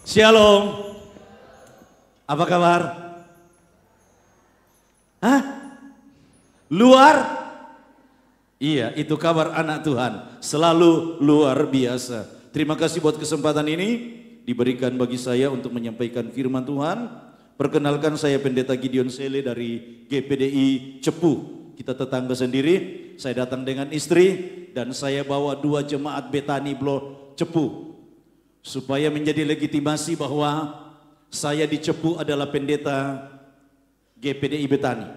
Shalom. Apa kabar? Hah? Luar? Iya, itu kabar anak Tuhan. Selalu luar biasa. Terima kasih buat kesempatan ini diberikan bagi saya untuk menyampaikan firman Tuhan. Perkenalkan, saya Pendeta Gideon Sele dari GPDI Cepu. Kita tetangga sendiri. Saya datang dengan istri dan saya bawa 2 jemaat Betani Blok Cepu. Supaya menjadi legitimasi bahwa saya di Cepu adalah pendeta GPDI Betani.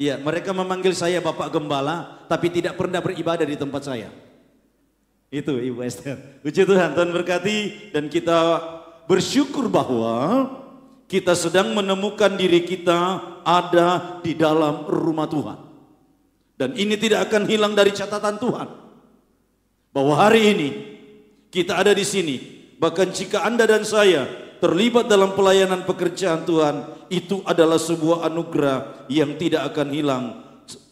Ya, mereka memanggil saya Bapak Gembala, tapi tidak pernah beribadah di tempat saya. Itu Ibu Esther. Puji Tuhan, Tuhan berkati, dan kita bersyukur bahwa kita sedang menemukan diri kita ada di dalam rumah Tuhan. Dan ini tidak akan hilang dari catatan Tuhan. Bahwa hari ini kita ada di sini. Bahkan jika Anda dan saya terlibat dalam pelayanan pekerjaan Tuhan, itu adalah sebuah anugerah yang tidak akan hilang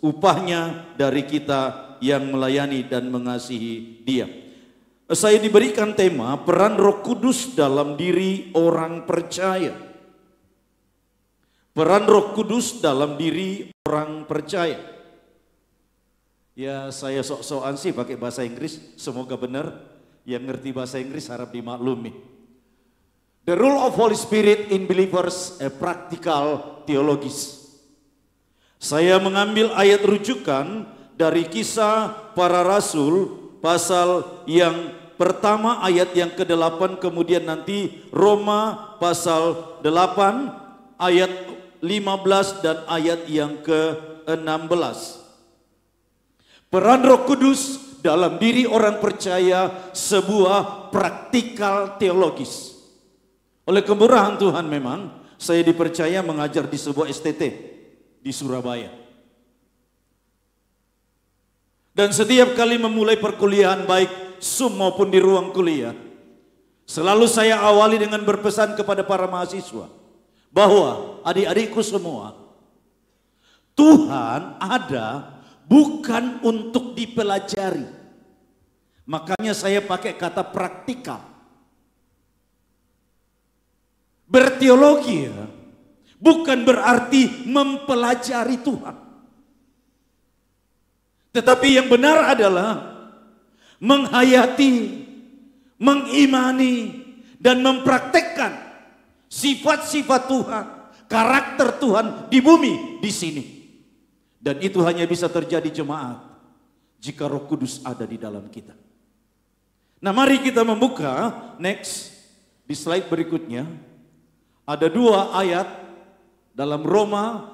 upahnya dari kita yang melayani dan mengasihi Dia. Saya diberikan tema peran Roh Kudus dalam diri orang percaya. Peran Roh Kudus dalam diri orang percaya. Ya, saya sok-sokan sih pakai bahasa Inggris, semoga benar. Yang ngerti bahasa Inggris harap dimaklumi. The role of Holy Spirit in believers, a practical theologis. Saya mengambil ayat rujukan dari Kisah Para Rasul pasal yang pertama ayat yang ke-8, kemudian nanti Roma pasal 8 ayat 15 dan ayat yang ke-16. Peran Roh Kudus dalam diri orang percaya, sebuah praktikal teologis. Oleh kemurahan Tuhan memang saya dipercaya mengajar di sebuah STT di Surabaya. Dan setiap kali memulai perkuliahan baik Zoom maupun di ruang kuliah, selalu saya awali dengan berpesan kepada para mahasiswa bahwa adik-adikku semua, Tuhan ada bukan untuk dipelajari. Makanya saya pakai kata praktikal. Berteologi ya, bukan berarti mempelajari Tuhan. Tetapi yang benar adalah menghayati, mengimani, dan mempraktekkan sifat-sifat Tuhan, karakter Tuhan di bumi di sini. Dan itu hanya bisa terjadi jemaat jika Roh Kudus ada di dalam kita. Nah, mari kita membuka next di slide berikutnya. Ada 2 ayat dalam Roma,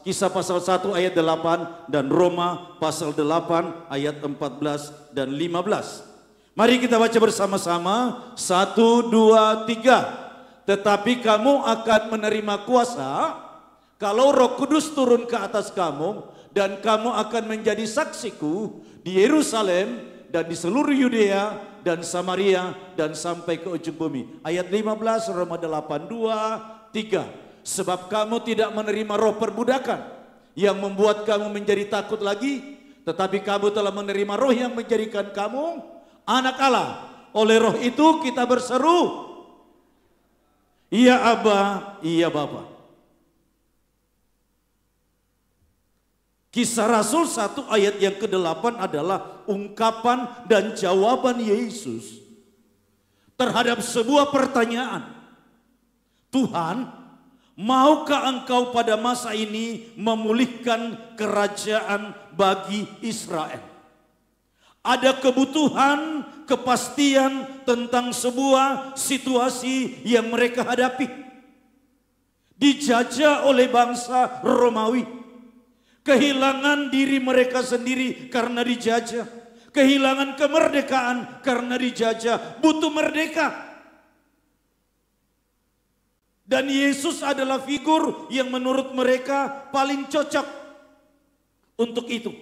Kisah pasal 1 ayat 8 dan Roma pasal 8 ayat 14 dan 15. Mari kita baca bersama-sama. 1, 2, 3. Tetapi kamu akan menerima kuasa kalau Roh Kudus turun ke atas kamu, dan kamu akan menjadi saksiku di Yerusalem dan di seluruh Yudea dan Samaria dan sampai ke ujung bumi. Ayat 15 Roma 8, 2, 3. Sebab kamu tidak menerima roh perbudakan yang membuat kamu menjadi takut lagi, tetapi kamu telah menerima roh yang menjadikan kamu anak Allah. Oleh roh itu kita berseru, iya Aba, iya Bapa. Kisah Rasul 1 ayat yang ke-8 adalah ungkapan dan jawaban Yesus terhadap sebuah pertanyaan. Tuhan, maukah engkau pada masa ini memulihkan kerajaan bagi Israel? Ada kebutuhan, kepastian tentang sebuah situasi yang mereka hadapi. Dijajah oleh bangsa Romawi. Kehilangan diri mereka sendiri karena dijajah. Kehilangan kemerdekaan karena dijajah. Butuh merdeka. Dan Yesus adalah figur yang menurut mereka paling cocok untuk itu.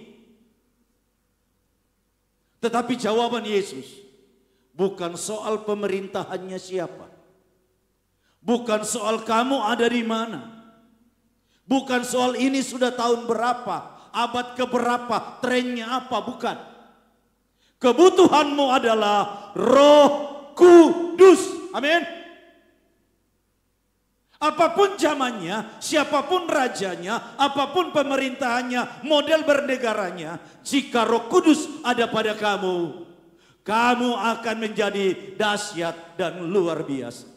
Tetapi jawaban Yesus bukan soal pemerintahannya siapa. Bukan soal kamu ada di mana. Bukan soal ini sudah tahun berapa, abad keberapa, trennya apa, bukan. Kebutuhanmu adalah roh Kudus. Amin. Apapun zamannya, siapapun rajanya, apapun pemerintahannya, model bernegaranya, jika Roh Kudus ada pada kamu, kamu akan menjadi dahsyat dan luar biasa.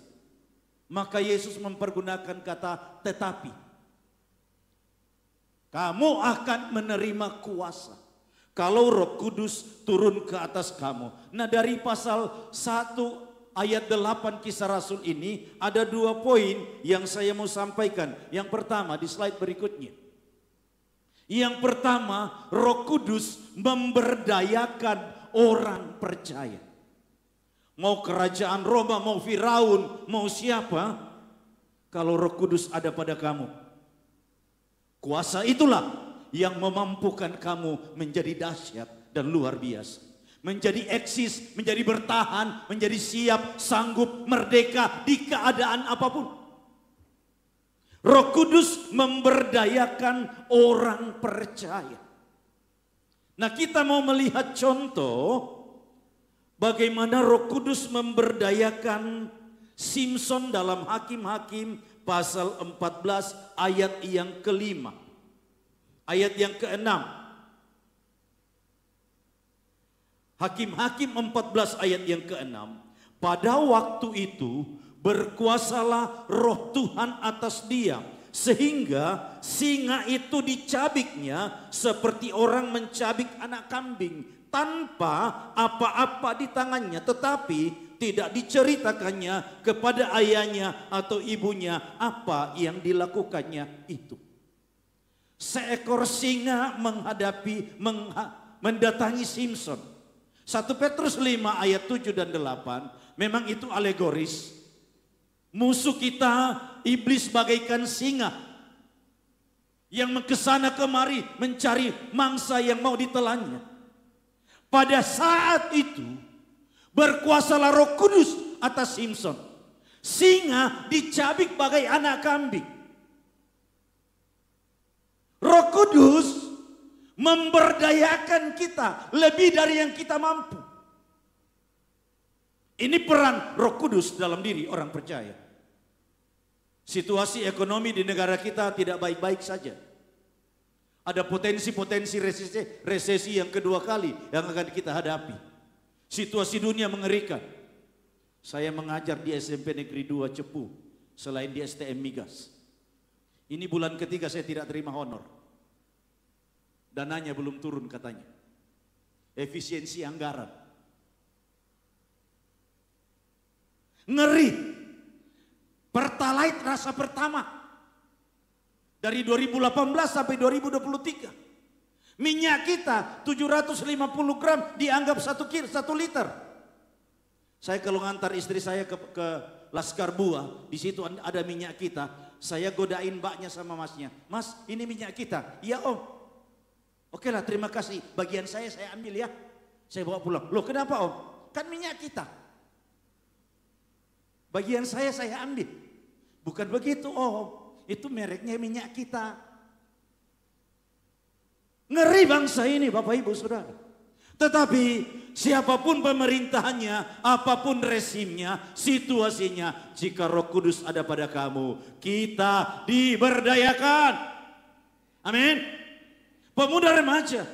Maka Yesus mempergunakan kata tetapi. Kamu akan menerima kuasa kalau Roh Kudus turun ke atas kamu. Nah, dari pasal 1 ayat 8 Kisah Rasul ini ada 2 poin yang saya mau sampaikan. Yang pertama di slide berikutnya. Yang pertama, Roh Kudus memberdayakan orang percaya. Mau kerajaan Roma, mau Firaun, mau siapa, kalau Roh Kudus ada pada kamu, kuasa itulah yang memampukan kamu menjadi dahsyat dan luar biasa. Menjadi eksis, menjadi bertahan, menjadi siap, sanggup, merdeka di keadaan apapun. Roh Kudus memberdayakan orang percaya. Nah, kita mau melihat contoh bagaimana Roh Kudus memberdayakan Simson dalam Hakim-Hakim pasal 14 ayat yang ke-5. Ayat yang ke-6. Hakim-Hakim 14 ayat yang ke-6. Pada waktu itu berkuasalah Roh Tuhan atas dia, sehingga singa itu dicabiknya seperti orang mencabik anak kambing tanpa apa-apa di tangannya, tetapi tidak diceritakannya kepada ayahnya atau ibunya apa yang dilakukannya itu. Seekor singa mendatangi Simson. 1 Petrus 5 ayat 7 dan 8 memang itu alegoris. Musuh kita iblis bagaikan singa yang kesana kemari mencari mangsa yang mau ditelannya. Pada saat itu berkuasalah Roh Kudus atas Simson. Singa dicabik bagai anak kambing. Roh Kudus memberdayakan kita lebih dari yang kita mampu. Ini peran Roh Kudus dalam diri orang percaya. Situasi ekonomi di negara kita tidak baik-baik saja. Ada potensi-potensi resesi yang kedua kali yang akan kita hadapi. Situasi dunia mengerikan. Saya mengajar di SMP Negeri 2 Cepu, selain di STM Migas. Ini bulan ketiga saya tidak terima honor. Dananya belum turun katanya. Efisiensi anggaran. Ngeri. Pertalite rasa pertama. Dari 2018 sampai 2023. Minyak kita 750 gram dianggap 1 liter. Saya kalau ngantar istri saya ke Laskar Buah, di situ ada minyak kita. Saya godain mbaknya sama masnya. Mas, ini minyak kita. Iya om. Oke lah, terima kasih. Bagian saya ambil ya. Saya bawa pulang. Loh kenapa om? Kan minyak kita. Bagian saya ambil. Bukan begitu om. Itu mereknya minyak kita. Ngeri bangsa ini Bapak Ibu Saudara. Tetapi siapapun pemerintahannya, apapun resimnya, situasinya, jika Roh Kudus ada pada kamu, kita diberdayakan. Amin. Pemuda remaja,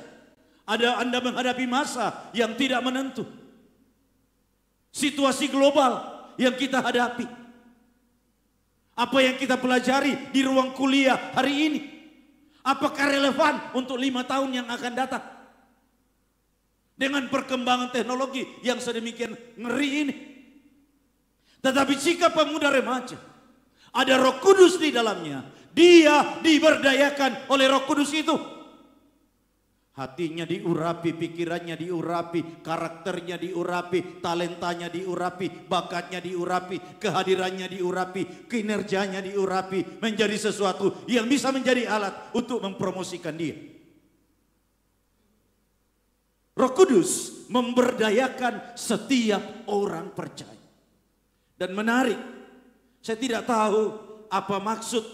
Anda menghadapi masa yang tidak menentu. Situasi global yang kita hadapi. Apa yang kita pelajari di ruang kuliah hari ini? Apakah relevan untuk 5 tahun yang akan datang? Dengan perkembangan teknologi yang sedemikian ngeri ini. Tetapi jika pemuda remaja ada Roh Kudus di dalamnya, dia diberdayakan oleh Roh Kudus itu. Hatinya diurapi, pikirannya diurapi, karakternya diurapi, talentanya diurapi, bakatnya diurapi, kehadirannya diurapi, kinerjanya diurapi, menjadi sesuatu yang bisa menjadi alat untuk mempromosikan dia. Roh Kudus memberdayakan setiap orang percaya. Dan menarik, saya tidak tahu apa maksud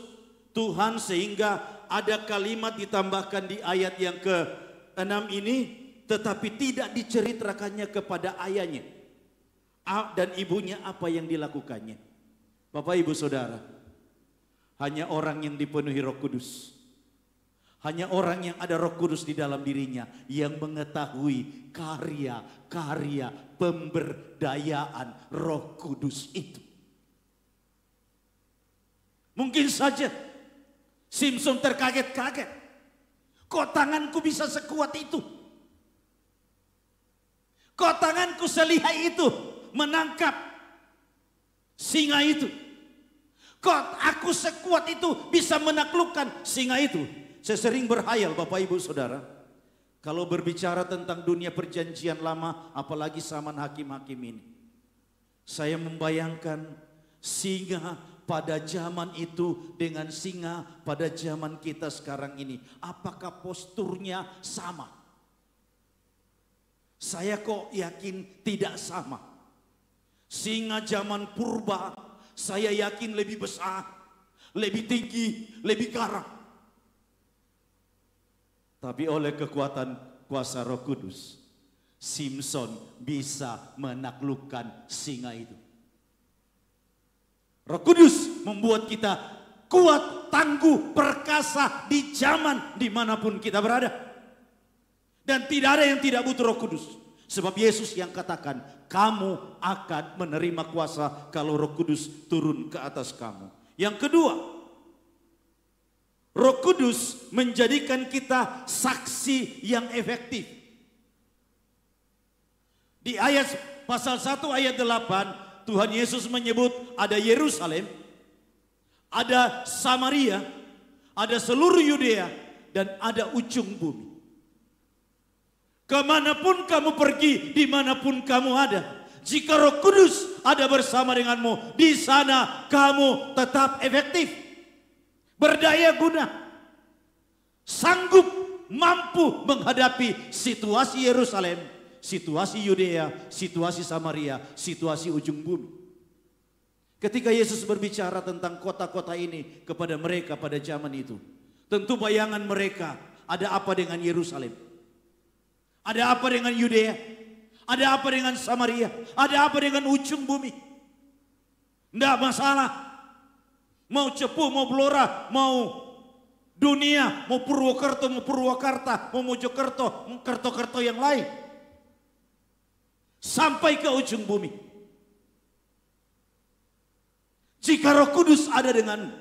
Tuhan sehingga ada kalimat ditambahkan di ayat yang ke-6 ini, tetapi tidak diceritakannya kepada ayahnya. Dan ibunya apa yang dilakukannya. Bapak Ibu Saudara, hanya orang yang dipenuhi Roh Kudus, hanya orang yang ada Roh Kudus di dalam dirinya yang mengetahui karya-karya pemberdayaan Roh Kudus itu. Mungkin saja Simson terkaget-kaget. Kok tanganku bisa sekuat itu? Kok tanganku selihai itu menangkap singa itu? Kok aku sekuat itu bisa menaklukkan singa itu? Saya sering berhayal Bapak Ibu Saudara, kalau berbicara tentang dunia perjanjian lama, apalagi zaman hakim-hakim ini, saya membayangkan singa pada zaman itu dengan singa pada zaman kita sekarang ini. Apakah posturnya sama? Saya kok yakin tidak sama. Singa zaman purba saya yakin lebih besar, lebih tinggi, lebih garang. Tapi oleh kekuatan kuasa Roh Kudus, Simson bisa menaklukkan singa itu. Roh Kudus membuat kita kuat, tangguh, perkasa di zaman dimanapun kita berada. Dan tidak ada yang tidak butuh Roh Kudus. Sebab Yesus yang katakan, kamu akan menerima kuasa kalau Roh Kudus turun ke atas kamu. Yang kedua, Roh Kudus menjadikan kita saksi yang efektif. Di ayat pasal 1 ayat 8, Tuhan Yesus menyebut ada Yerusalem, ada Samaria, ada seluruh Yudea, dan ada ujung bumi. Kemanapun kamu pergi, dimanapun kamu ada, jika Roh Kudus ada bersama denganmu, di sana kamu tetap efektif, berdaya guna, sanggup, mampu menghadapi situasi Yerusalem, situasi Yudea, situasi Samaria, situasi ujung bumi. Ketika Yesus berbicara tentang kota-kota ini kepada mereka pada zaman itu, tentu bayangan mereka, ada apa dengan Yerusalem? Ada apa dengan Yudea? Ada apa dengan Samaria? Ada apa dengan ujung bumi? Tidak masalah. Mau Cepu, mau Blora, mau dunia, mau Purwokerto, mau Purwakarta, mau Mojokerto, mau Kerto-kerto yang lain. Sampai ke ujung bumi. Jika Roh Kudus ada denganmu,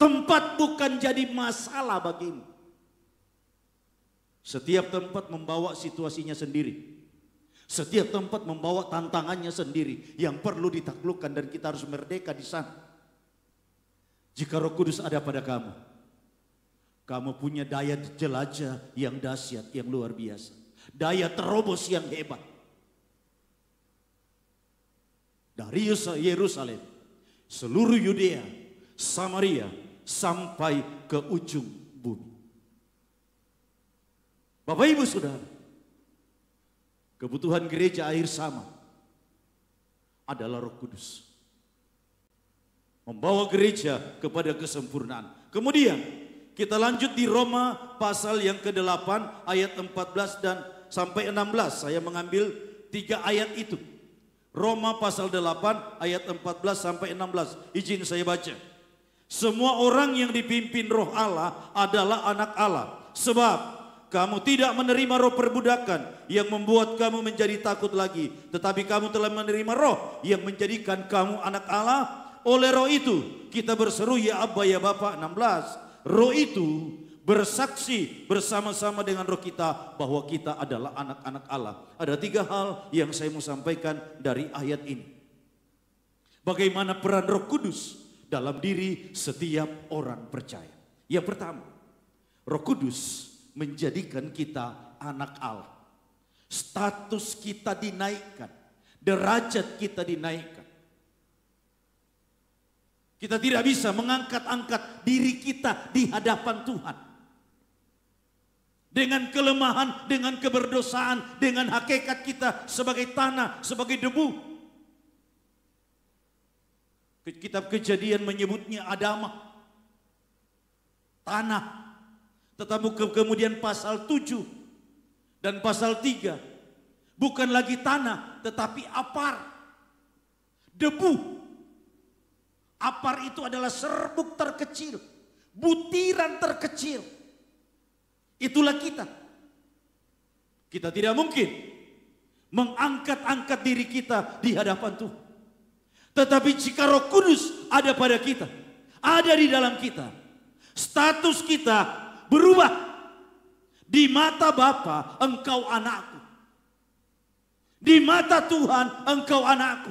tempat bukan jadi masalah bagimu. Setiap tempat membawa situasinya sendiri. Setiap tempat membawa tantangannya sendiri yang perlu ditaklukkan dan kita harus merdeka di sana. Jika Roh Kudus ada pada kamu, kamu punya daya jelajah yang dahsyat, yang luar biasa. Daya terobos yang hebat. Dari Yerusalem, seluruh Yudea, Samaria, sampai ke ujung bumi. Bapak Ibu Saudara, kebutuhan gereja akhir zaman adalah Roh Kudus. Membawa gereja kepada kesempurnaan. Kemudian kita lanjut di Roma pasal yang ke-8 ayat 14 dan sampai 16. Saya mengambil 3 ayat itu. Roma pasal 8 ayat 14 sampai 16. Izin saya baca. Semua orang yang dipimpin Roh Allah adalah anak Allah. Sebab kamu tidak menerima roh perbudakan yang membuat kamu menjadi takut lagi. Tetapi kamu telah menerima roh yang menjadikan kamu anak Allah. Oleh roh itu kita berseru ya Abba ya Bapa. 16. Roh itu bersaksi bersama-sama dengan roh kita bahwa kita adalah anak-anak Allah. Ada 3 hal yang saya mau sampaikan dari ayat ini. Bagaimana peran Roh Kudus dalam diri setiap orang percaya. Yang pertama, Roh Kudus menjadikan kita anak Allah. Status kita dinaikkan, derajat kita dinaikkan. Kita tidak bisa mengangkat-angkat diri kita di hadapan Tuhan. Dengan kelemahan, dengan keberdosaan, dengan hakikat kita sebagai tanah, sebagai debu. Kitab Kejadian menyebutnya Adamah, tanah. Tetapi kemudian pasal 7 dan pasal 3 bukan lagi tanah, tetapi apar, debu. Apar itu adalah serbuk terkecil, butiran terkecil. Itulah kita. Kita tidak mungkin mengangkat-angkat diri kita di hadapan Tuhan. Tetapi jika Roh Kudus ada pada kita, ada di dalam kita, status kita berubah. Di mata Bapa, engkau anakku. Di mata Tuhan, engkau anakku.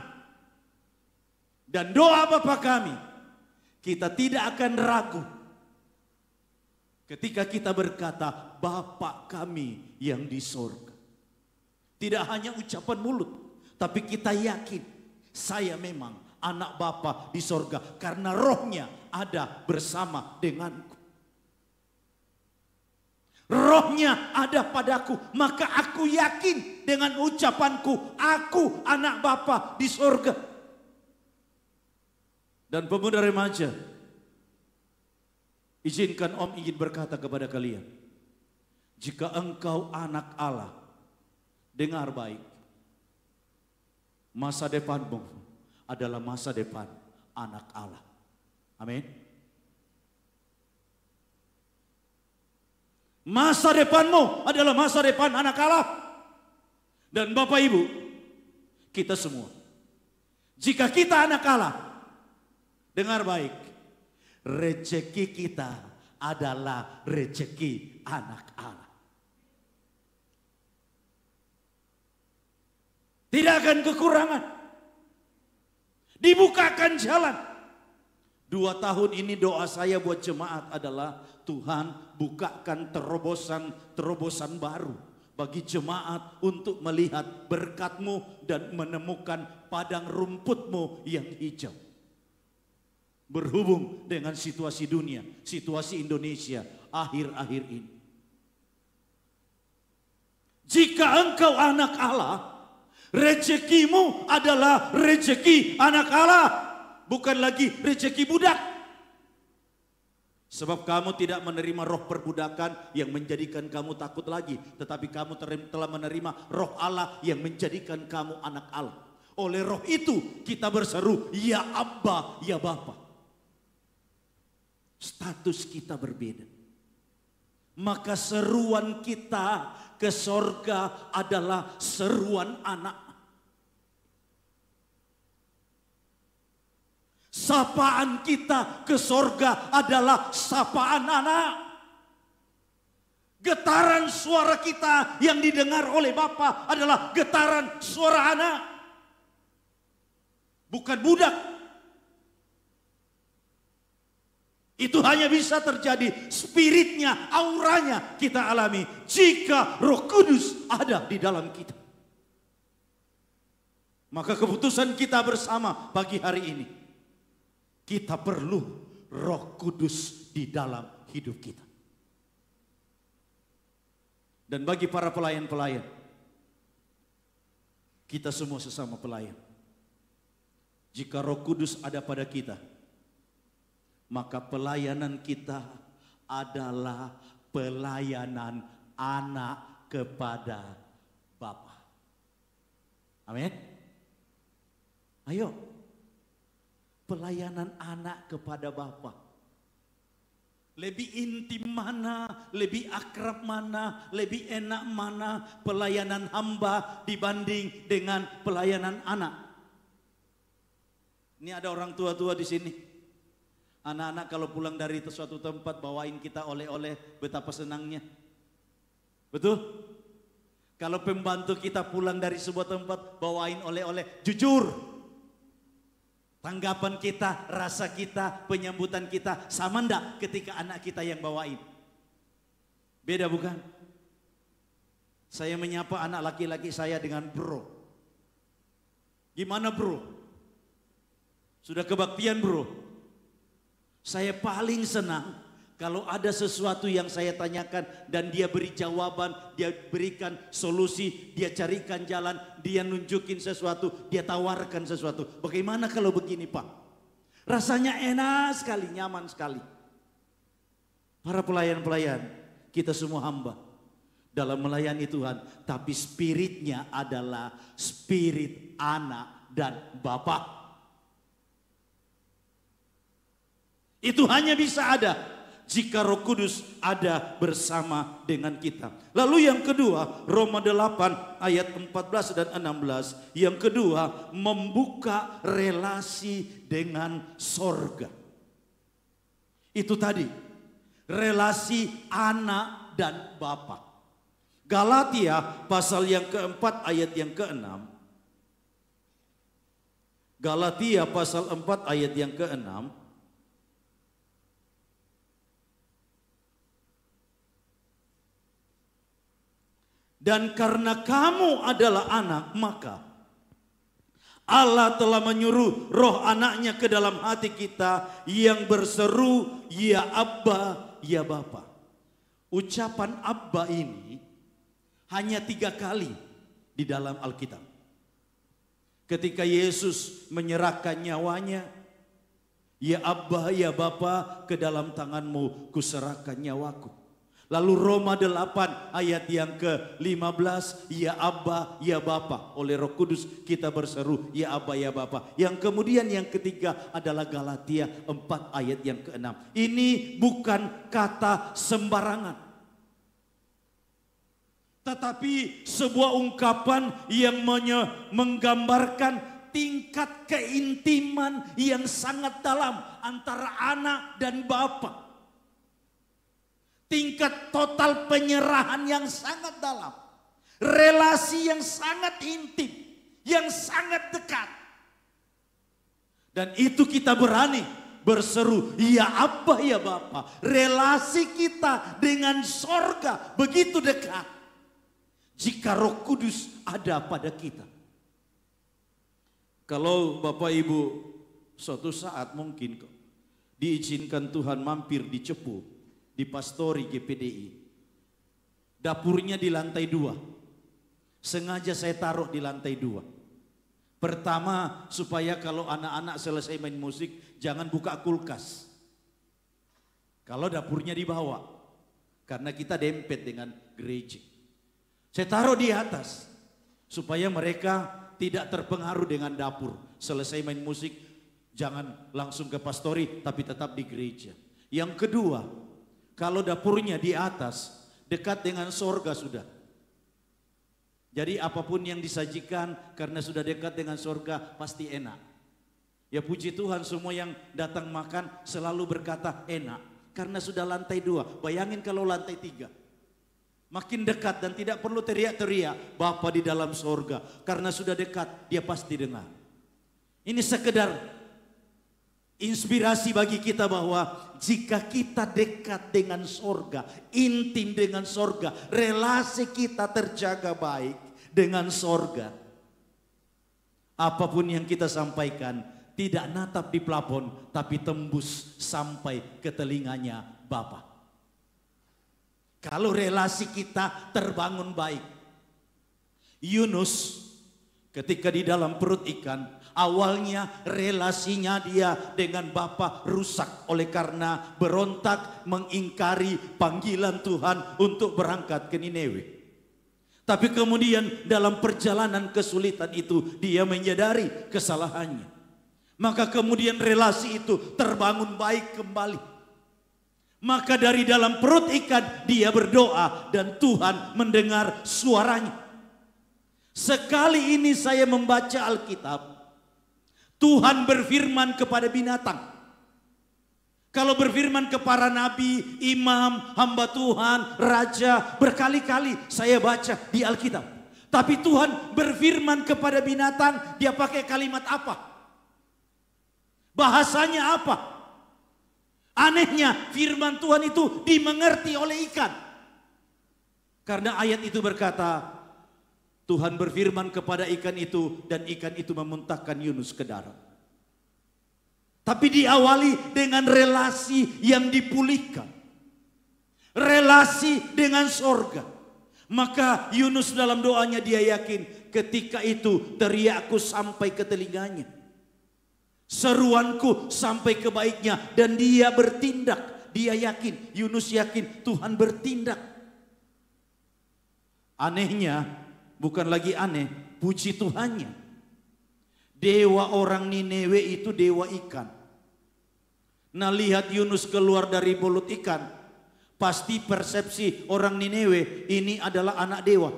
Dan doa Bapa kami, kita tidak akan ragu ketika kita berkata, Bapa kami yang di sorga. Tidak hanya ucapan mulut, tapi kita yakin, saya memang anak Bapa di sorga. Karena rohnya ada bersama denganku. Rohnya ada padaku, maka aku yakin dengan ucapanku, aku anak Bapa di sorga. Dan pemuda remaja, izinkan Om ingin berkata kepada kalian, jika engkau anak Allah, dengar baik, masa depanmu adalah masa depan anak Allah. Amin. Masa depanmu adalah masa depan anak Allah. Dan Bapak Ibu, kita semua, jika kita anak Allah, dengar baik, rezeki kita adalah rezeki anak Allah. Tidak akan kekurangan. Dibukakan jalan. 2 tahun ini doa saya buat jemaat adalah Tuhan bukakan terobosan baru bagi jemaat untuk melihat berkat-Mu dan menemukan padang rumput-Mu yang hijau. Berhubung dengan situasi dunia, situasi Indonesia akhir-akhir ini. Jika engkau anak Allah, rezekimu adalah rezeki anak Allah. Bukan lagi rezeki budak. Sebab kamu tidak menerima roh perbudakan yang menjadikan kamu takut lagi. Tetapi kamu telah menerima roh Allah yang menjadikan kamu anak Allah. Oleh roh itu kita berseru, ya Abba, ya Bapa. Status kita berbeda. Maka seruan kita ke sorga adalah seruan anak. Sapaan kita ke sorga adalah sapaan anak. Getaran suara kita yang didengar oleh Bapa adalah getaran suara anak. Bukan budak. Itu hanya bisa terjadi spiritnya, auranya kita alami jika Roh Kudus ada di dalam kita. Maka keputusan kita bersama pagi hari ini, kita perlu Roh Kudus di dalam hidup kita. Dan bagi para pelayan-pelayan, kita semua sesama pelayan. Jika Roh Kudus ada pada kita, maka pelayanan kita adalah pelayanan anak kepada Bapa. Amin. Ayo. Pelayanan anak kepada Bapa. Lebih intim mana, lebih akrab mana, lebih enak mana pelayanan hamba dibanding dengan pelayanan anak. Ini ada orang tua-tua di sini. Anak-anak kalau pulang dari suatu tempat bawain kita oleh-oleh, betapa senangnya. Betul? Kalau pembantu kita pulang dari sebuah tempat bawain oleh-oleh, jujur. Tanggapan kita, rasa kita, penyambutan kita sama enggak ketika anak kita yang bawain? Beda bukan? Saya menyapa anak laki-laki saya dengan bro. Gimana bro? Sudah kebaktian bro? Saya paling senang kalau ada sesuatu yang saya tanyakan dan dia beri jawaban, dia berikan solusi, dia carikan jalan, dia nunjukin sesuatu, dia tawarkan sesuatu. Bagaimana kalau begini Pak? Rasanya enak sekali, nyaman sekali. Para pelayan-pelayan, kita semua hamba. dalam melayani Tuhan, tapi spiritnya adalah spirit anak dan Bapa. Itu hanya bisa ada jika Roh Kudus ada bersama dengan kita. Lalu yang kedua, Roma 8 ayat 14 dan 16. Yang kedua, membuka relasi dengan sorga. Itu tadi, relasi anak dan Bapa. Galatia pasal yang keempat ayat yang keenam. Galatia pasal 4 ayat yang keenam. Dan karena kamu adalah anak, maka Allah telah menyuruh roh anaknya ke dalam hati kita yang berseru, ya Abba, ya Bapa. Ucapan Abba ini hanya 3 kali di dalam Alkitab. Ketika Yesus menyerahkan nyawanya, ya Abba, ya Bapa, ke dalam tanganmu kuserahkan nyawaku. Lalu Roma 8 ayat yang ke-15, ya Abba, ya Bapa. Oleh Roh Kudus kita berseru, ya Abba, ya Bapa. Yang kemudian yang ketiga adalah Galatia 4 ayat yang ke-6. Ini bukan kata sembarangan, tetapi sebuah ungkapan yang menggambarkan tingkat keintiman yang sangat dalam antara anak dan Bapa. Tingkat total penyerahan yang sangat dalam. Relasi yang sangat intim, yang sangat dekat. Dan itu kita berani berseru, ya Abba, ya Bapa. Relasi kita dengan sorga begitu dekat. Jika Roh Kudus ada pada kita. Kalau Bapak Ibu suatu saat mungkin diizinkan Tuhan mampir di Cepu, di Pastori GPDI. Dapurnya di lantai 2. Sengaja saya taruh di lantai 2. Pertama, supaya kalau anak-anak selesai main musik, jangan buka kulkas. Kalau dapurnya dibawa. Karena kita dempet dengan gereja. Saya taruh di atas. Supaya mereka tidak terpengaruh dengan dapur. Selesai main musik, jangan langsung ke Pastori, tapi tetap di gereja. Yang kedua, kalau dapurnya di atas, dekat dengan sorga sudah. Jadi apapun yang disajikan karena sudah dekat dengan sorga pasti enak. Ya puji Tuhan, semua yang datang makan selalu berkata enak. Karena sudah lantai 2, bayangin kalau lantai 3. Makin dekat dan tidak perlu teriak-teriak, Bapa di dalam sorga. Karena sudah dekat, dia pasti dengar. Ini sekedar inspirasi bagi kita bahwa jika kita dekat dengan sorga, intim dengan sorga, relasi kita terjaga baik dengan sorga. Apapun yang kita sampaikan tidak natap di plafon, tapi tembus sampai ke telinganya Bapa. Kalau relasi kita terbangun baik. Yunus ketika di dalam perut ikan, awalnya relasinya dia dengan Bapa rusak oleh karena berontak mengingkari panggilan Tuhan untuk berangkat ke Niniwe. Tapi kemudian dalam perjalanan kesulitan itu dia menyadari kesalahannya. Maka kemudian relasi itu terbangun baik kembali. Maka dari dalam perut ikan dia berdoa dan Tuhan mendengar suaranya. Sekali ini saya membaca Alkitab, Tuhan berfirman kepada binatang. Kalau berfirman kepada nabi, imam, hamba Tuhan, raja, berkali-kali saya baca di Alkitab. Tapi Tuhan berfirman kepada binatang, dia pakai kalimat apa? Bahasanya apa? Anehnya firman Tuhan itu dimengerti oleh ikan. Karena ayat itu berkata, Tuhan berfirman kepada ikan itu dan ikan itu memuntahkan Yunus ke darat. Tapi diawali dengan relasi yang dipulihkan. Relasi dengan sorga. Maka Yunus dalam doanya dia yakin ketika itu teriakku sampai ke telinganya. Seruanku sampai ke baiknya dan dia bertindak. Dia yakin, Yunus yakin Tuhan bertindak. Anehnya, bukan lagi aneh, puji Tuhannya. Dewa orang Niniwe itu dewa ikan. Nah, lihat Yunus keluar dari mulut ikan. Pasti persepsi orang Niniwe ini adalah anak dewa.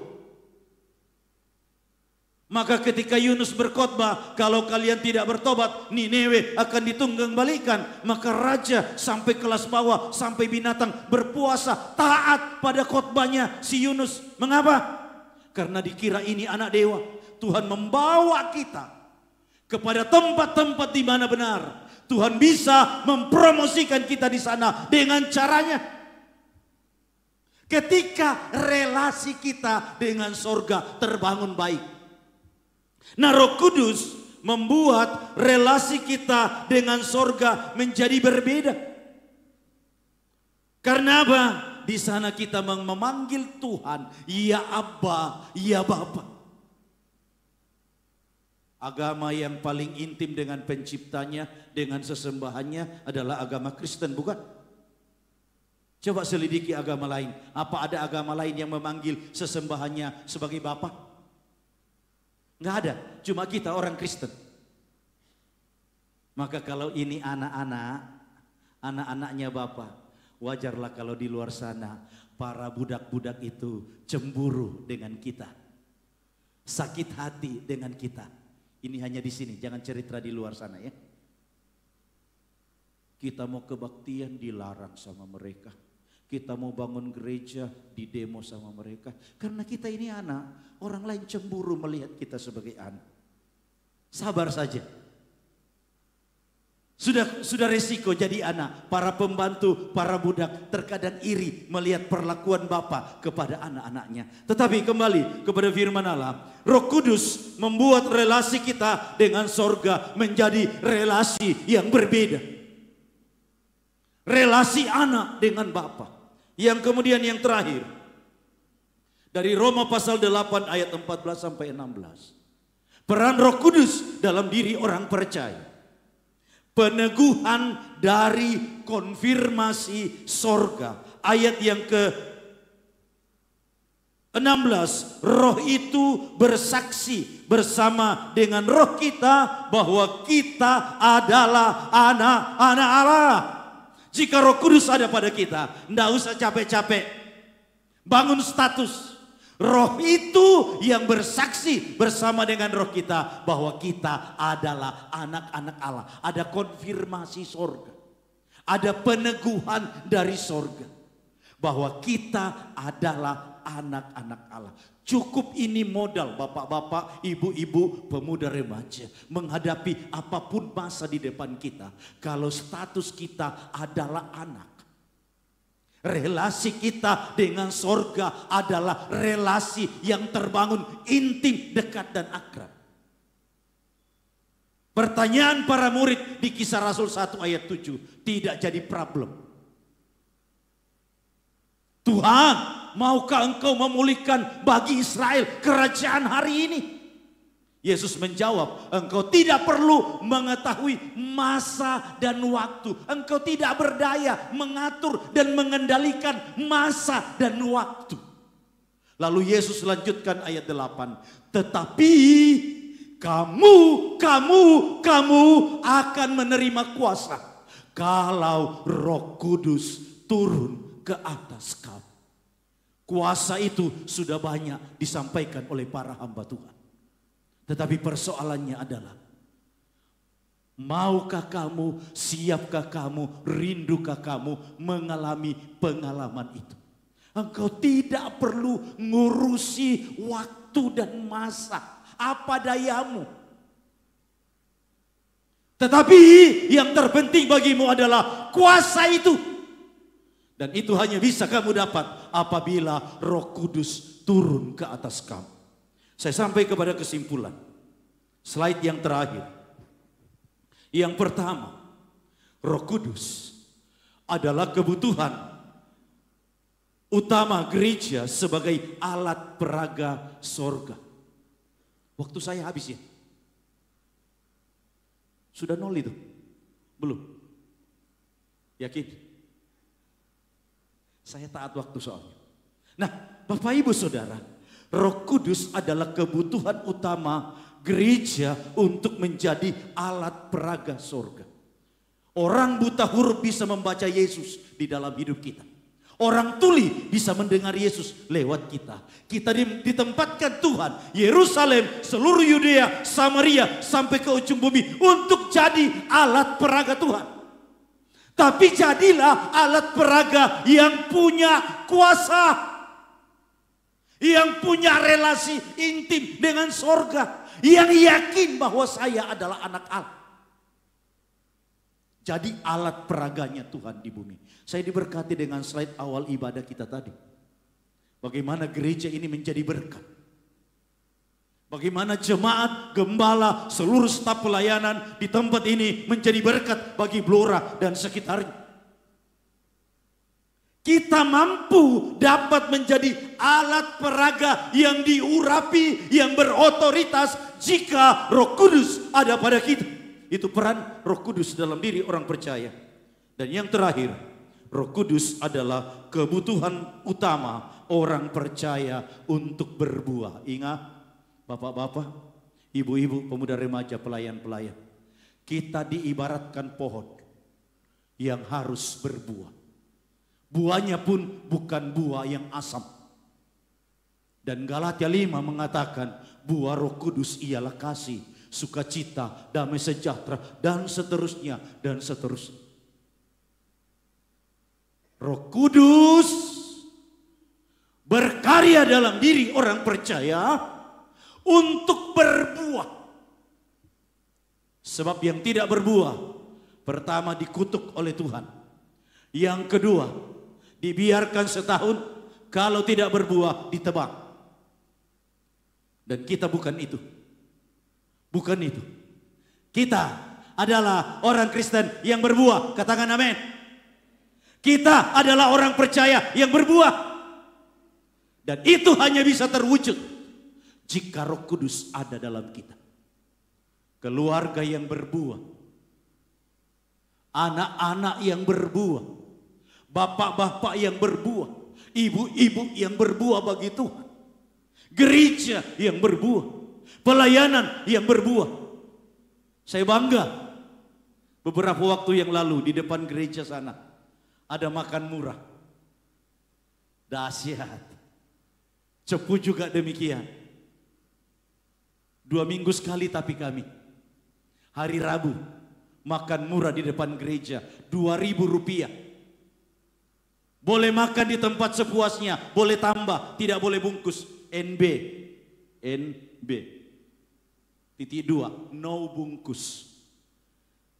Maka ketika Yunus berkhotbah, kalau kalian tidak bertobat, Niniwe akan ditunggang balikan. Maka raja sampai kelas bawah, sampai binatang berpuasa taat pada khotbahnya si Yunus. Mengapa? Karena dikira ini anak dewa. Tuhan membawa kita kepada tempat-tempat di mana benar Tuhan bisa mempromosikan kita di sana dengan caranya. Ketika relasi kita dengan sorga terbangun baik. Nah, Roh Kudus membuat relasi kita dengan sorga menjadi berbeda. Karena apa? Di sana kita memanggil Tuhan, ya Abba, ya Bapa. Agama yang paling intim dengan penciptanya, dengan sesembahannya adalah agama Kristen, bukan? Coba selidiki agama lain. Apa ada agama lain yang memanggil sesembahannya sebagai Bapa? Nggak ada, cuma kita orang Kristen. Maka kalau ini anak-anaknya Bapa, wajarlah kalau di luar sana para budak-budak itu cemburu dengan kita, sakit hati dengan kita. Ini hanya di sini, jangan cerita di luar sana ya. Kita mau kebaktian dilarang sama mereka. Kita mau bangun gereja di demo sama mereka. Karena kita ini anak, orang lain cemburu melihat kita sebagai anak. Sabar saja. Sudah resiko jadi anak. Para pembantu, para budak terkadang iri melihat perlakuan Bapa kepada anak-anaknya. Tetapi kembali kepada firman Allah. Roh Kudus membuat relasi kita dengan sorga menjadi relasi yang berbeda. Relasi anak dengan Bapa. Yang kemudian yang terakhir. Dari Roma pasal 8 ayat 14 sampai 16. Peran Roh Kudus dalam diri orang percaya. Peneguhan dari konfirmasi sorga. Ayat yang ke-16. Roh itu bersaksi bersama dengan roh kita bahwa kita adalah anak-anak Allah. Jika Roh Kudus ada pada kita, tidak usah capek-capek bangun status. Roh itu yang bersaksi bersama dengan roh kita bahwa kita adalah anak-anak Allah. Ada konfirmasi sorga. Ada peneguhan dari sorga bahwa kita adalah anak-anak Allah. Cukup ini modal bapak-bapak, ibu-ibu, pemuda remaja menghadapi apapun masa di depan kita. Kalau status kita adalah anak. Relasi kita dengan sorga adalah relasi yang terbangun intim, dekat dan akrab. Pertanyaan para murid di Kisah Rasul 1 ayat 7 tidak jadi problem. Tuhan, maukah engkau memulihkan bagi Israel kerajaan hari ini? Yesus menjawab, engkau tidak perlu mengetahui masa dan waktu. Engkau tidak berdaya mengatur dan mengendalikan masa dan waktu. Lalu Yesus lanjutkan ayat 8. Tetapi kamu akan menerima kuasa kalau Roh Kudus turun ke atas kamu. Kuasa itu sudah banyak disampaikan oleh para hamba Tuhan. Tetapi persoalannya adalah, maukah kamu, siapkah kamu, rindukah kamu mengalami pengalaman itu? Engkau tidak perlu ngurusi waktu dan masa, apa dayamu. Tetapi yang terpenting bagimu adalah kuasa itu. Dan itu hanya bisa kamu dapat apabila Roh Kudus turun ke atas kamu. Saya sampai kepada kesimpulan. Slide yang terakhir. Yang pertama, Roh Kudus adalah kebutuhan utama gereja sebagai alat peraga sorga. Waktu saya habis ya. Sudah 0 itu? Belum? Yakin? Saya taat waktu soalnya. Nah, Bapak Ibu Saudara, Roh Kudus adalah kebutuhan utama gereja untuk menjadi alat peraga sorga. Orang buta huruf bisa membaca Yesus di dalam hidup kita. Orang tuli bisa mendengar Yesus lewat kita. Kita ditempatkan Tuhan, Yerusalem, seluruh Yudea, Samaria, sampai ke ujung bumi untuk jadi alat peraga Tuhan. Tapi jadilah alat peraga yang punya kuasa, yang punya relasi intim dengan sorga, yang yakin bahwa saya adalah anak Allah. Jadi alat peraganya Tuhan di bumi. Saya diberkati dengan slide awal ibadah kita tadi. Bagaimana gereja ini menjadi berkat. Bagaimana jemaat, gembala, seluruh staf pelayanan di tempat ini menjadi berkat bagi Blora dan sekitarnya. Kita mampu dapat menjadi alat peraga yang diurapi, yang berotoritas jika Roh Kudus ada pada kita. Itu peran Roh Kudus dalam diri orang percaya. Dan yang terakhir, Roh Kudus adalah kebutuhan utama orang percaya untuk berbuah. Ingat, bapak-bapak, ibu-ibu, pemuda remaja, pelayan-pelayan. Kita diibaratkan pohon yang harus berbuah. Buahnya pun bukan buah yang asam. Dan Galatia 5 mengatakan buah Roh Kudus ialah kasih, sukacita, damai sejahtera, dan seterusnya, dan seterusnya. Roh Kudus berkarya dalam diri orang percaya untuk berbuah. Sebab yang tidak berbuah, pertama dikutuk oleh Tuhan. Yang kedua, dibiarkan setahun, kalau tidak berbuah ditebang. Dan kita bukan itu. Bukan itu. Kita adalah orang Kristen yang berbuah. Katakan amin. Kita adalah orang percaya yang berbuah. Dan itu hanya bisa terwujud jika Roh Kudus ada dalam kita. Keluarga yang berbuah. Anak-anak yang berbuah. Bapak-bapak yang berbuah. Ibu-ibu yang berbuah bagi Tuhan. Gereja yang berbuah. Pelayanan yang berbuah. Saya bangga. Beberapa waktu yang lalu di depan gereja sana ada makan murah. Dahsyat. Cepu juga demikian. 2 minggu sekali tapi kami. Hari Rabu makan murah di depan gereja. 2.000 rupiah. Boleh makan di tempat sepuasnya. Boleh tambah. Tidak boleh bungkus. NB. Titik 2. No bungkus.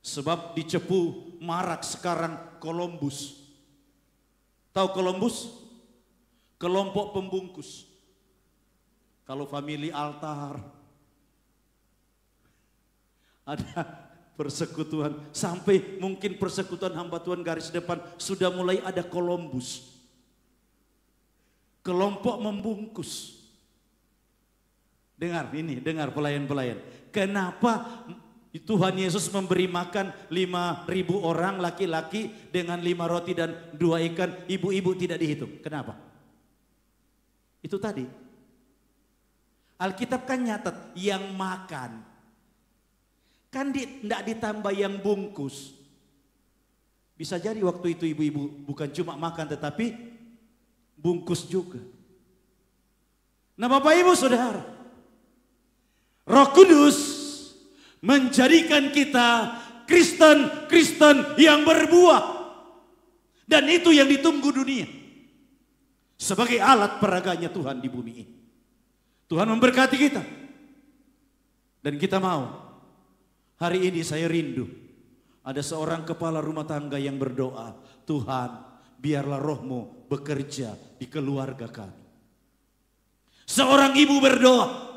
Sebab di Cepu marak sekarang Columbus. Tahu Columbus? Kelompok pembungkus. Kalau family altar. Ada persekutuan. Sampai mungkin persekutuan hamba Tuhan garis depan. Sudah mulai ada Columbus. Kelompok membungkus. Dengar ini, dengar pelayan-pelayan. Kenapa Tuhan Yesus memberi makan 5.000 orang laki-laki dengan 5 roti dan 2 ikan, ibu-ibu tidak dihitung. Kenapa? Itu tadi. Alkitab kan nyatet yang makan. Kan tidak ditambah yang bungkus. Bisa jadi waktu itu ibu-ibu bukan cuma makan tetapi bungkus juga. Nah Bapak Ibu Saudara, Roh Kudus menjadikan kita Kristen yang berbuah. Dan itu yang ditunggu dunia. Sebagai alat peraganya Tuhan di bumi ini. Tuhan memberkati kita. Dan kita mau. Hari ini saya rindu. Ada seorang kepala rumah tangga yang berdoa. Tuhan, biarlah roh-Mu bekerja di keluarga kami. Seorang ibu berdoa.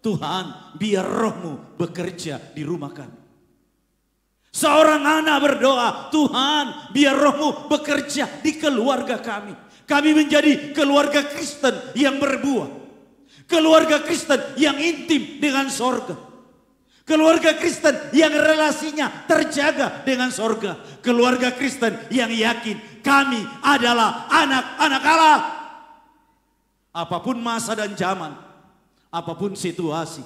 Tuhan, biar roh-Mu bekerja di rumah kami. Seorang anak berdoa, Tuhan, biar roh-Mu bekerja di keluarga kami. Kami menjadi keluarga Kristen yang berbuah. Keluarga Kristen yang intim dengan sorga. Keluarga Kristen yang relasinya terjaga dengan sorga. Keluarga Kristen yang yakin kami adalah anak-anak Allah. apapun masa dan zaman, apapun situasi,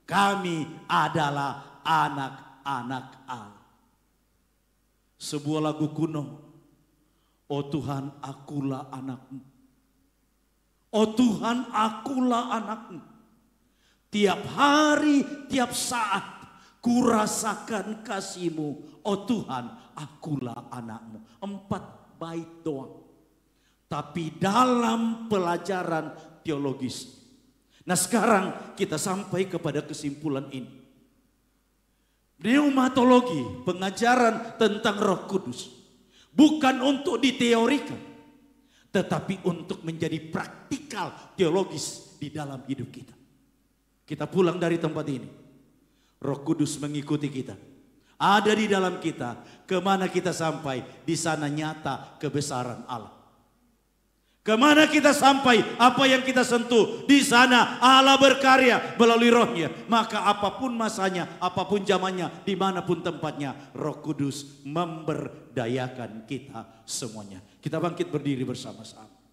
kami adalah anak-anak Allah. Sebuah lagu kuno, oh Tuhan akulah anakmu. Oh Tuhan akulah anakmu. Tiap hari, tiap saat kurasakan kasih-Mu. Oh Tuhan akulah anakmu. 4 bait doang. Tapi dalam pelajaran teologis. Nah sekarang kita sampai kepada kesimpulan ini. Pneumatologi, pengajaran tentang Roh Kudus, bukan untuk diteorikan, tetapi untuk menjadi praktikal teologis di dalam hidup kita. Kita pulang dari tempat ini, Roh Kudus mengikuti kita, ada di dalam kita, kemana kita sampai, di sana nyata kebesaran Allah. Kemana kita sampai, apa yang kita sentuh, di sana Allah berkarya melalui Rohnya. Maka apapun masanya, apapun zamannya, dimanapun tempatnya, Roh Kudus memberdayakan kita semuanya. Kita bangkit berdiri bersama-sama.